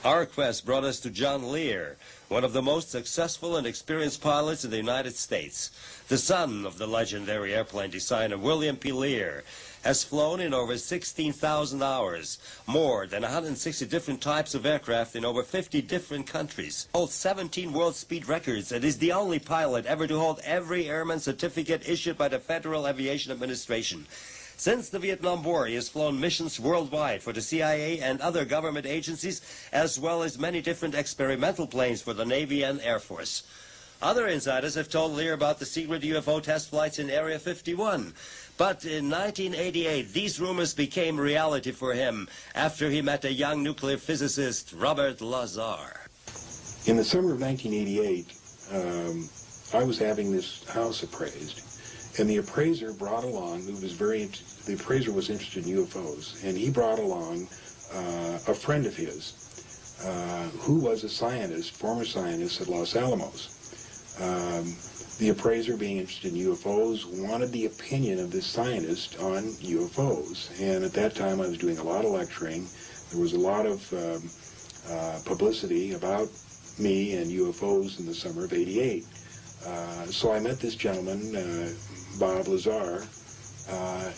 Our quest brought us to John Lear, one of the most successful and experienced pilots in the United States. The son of the legendary airplane designer William P. Lear has flown in over 16,000 hours, more than 160 different types of aircraft in over 50 different countries, holds 17 world speed records, and is the only pilot ever to hold every airman certificate issued by the Federal Aviation Administration. Since the Vietnam War, he has flown missions worldwide for the CIA and other government agencies, as well as many different experimental planes for the Navy and Air Force. Other insiders have told Lear about the secret UFO test flights in Area 51. But in 1988, these rumors became reality for him after he met a young nuclear physicist, Robert Lazar. In the summer of 1988, I was having this house appraised. And the appraiser brought along, the appraiser was interested in UFOs, and he brought along a friend of his who was a scientist, former scientist at Los Alamos. The appraiser, being interested in UFOs, wanted the opinion of this scientist on UFOs. And at that time, I was doing a lot of lecturing. There was a lot of publicity about me and UFOs in the summer of '88. So I met this gentleman, Bob Lazar,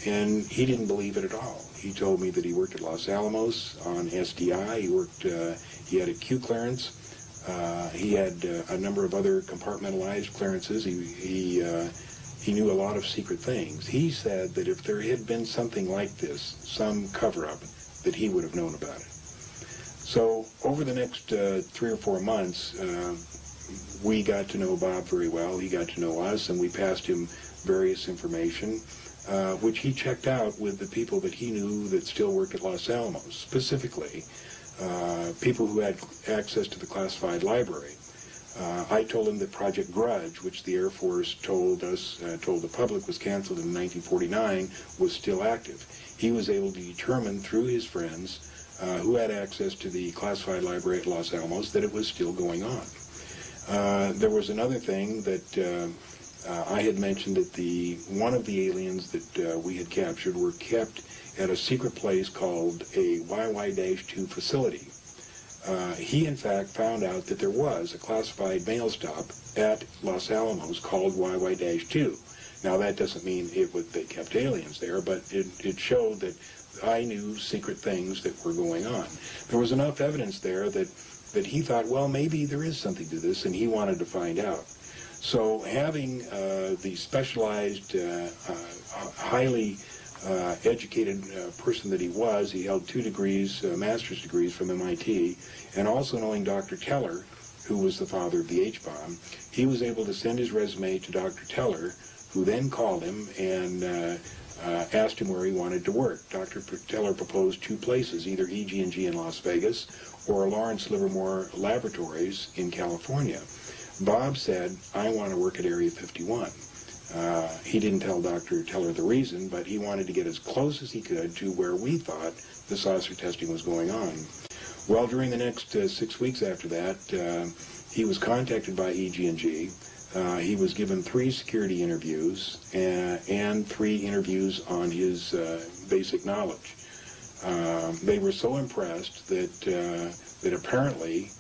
and he didn't believe it at all. He told me that he worked at Los Alamos on SDI. He had a Q clearance. He had a number of other compartmentalized clearances. He knew a lot of secret things. He said that if there had been something like this, some cover-up, that he would have known about it. So over the next 3 or 4 months, we got to know Bob very well. He got to know us, and we passed him various information, which he checked out with the people that he knew that still worked at Los Alamos, specifically people who had access to the classified library. I told him that Project Grudge, which the Air Force told the public was canceled in 1949, was still active. He was able to determine through his friends who had access to the classified library at Los Alamos that it was still going on. There was another thing that I had mentioned, that one of the aliens that we had captured were kept at a secret place called a YY-2 facility. He, in fact, found out that there was a classified mail stop at Los Alamos called YY-2. Now, that doesn't mean they kept aliens there, but it showed that I knew secret things that were going on. There was enough evidence there that he thought, well, maybe there is something to this, and he wanted to find out. So having the specialized, highly educated person that he was, he held 2 degrees, master's degrees from MIT, and also knowing Dr. Teller, who was the father of the H-bomb, he was able to send his resume to Dr. Teller, who then called him and asked him where he wanted to work. Dr. Teller proposed 2 places, either EG&G in Las Vegas or Lawrence Livermore Laboratories in California. Bob said, I want to work at Area 51. He didn't tell Dr. Teller the reason, but he wanted to get as close as he could to where we thought the saucer testing was going on. Well, during the next 6 weeks after that, he was contacted by EG&G. He was given 3 security interviews and 3 interviews on his basic knowledge. They were so impressed that apparently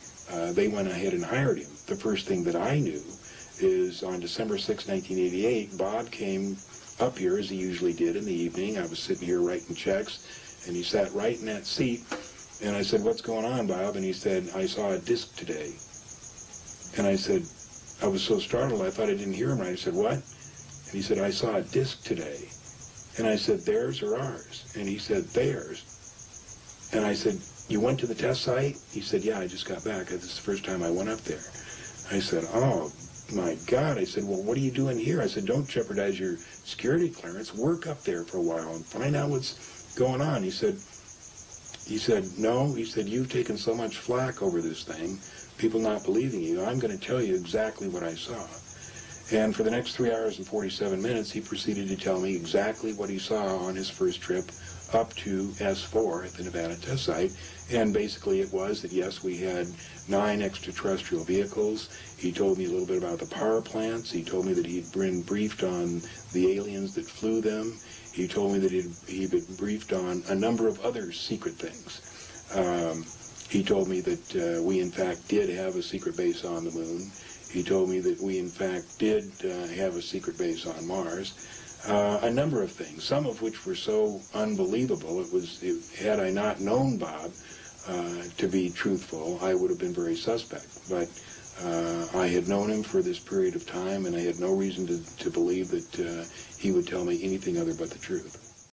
they went ahead and hired him. The first thing that I knew is on December 6, 1988, Bob came up here as he usually did in the evening. I was sitting here writing checks, and he sat right in that seat. And I said, what's going on, Bob? And he said, I saw a disc today. And I said, I was so startled, I thought I didn't hear him right. I said, what? And he said, I saw a disc today. And I said, theirs or ours? And he said, theirs. And I said, you went to the test site? He said, yeah, I just got back. This is the first time I went up there. I said, oh, my God. I said, well, what are you doing here? I said, don't jeopardize your security clearance. Work up there for a while and find out what's going on. He said, no. He said, you've taken so much flack over this thing, people not believing you. I'm going to tell you exactly what I saw. And for the next 3 hours and 47 minutes, he proceeded to tell me exactly what he saw on his first trip up to S4 at the Nevada test site. And basically it was that, yes, we had 9 extraterrestrial vehicles. He told me a little bit about the power plants. He told me that he'd been briefed on the aliens that flew them. He told me that he'd been briefed on a number of other secret things. He told me that we, in fact, did have a secret base on the moon. He told me that we, in fact, did have a secret base on Mars. A number of things, some of which were so unbelievable, had I not known Bob to be truthful, I would have been very suspect. But I had known him for this period of time, and I had no reason to believe that he would tell me anything other but the truth.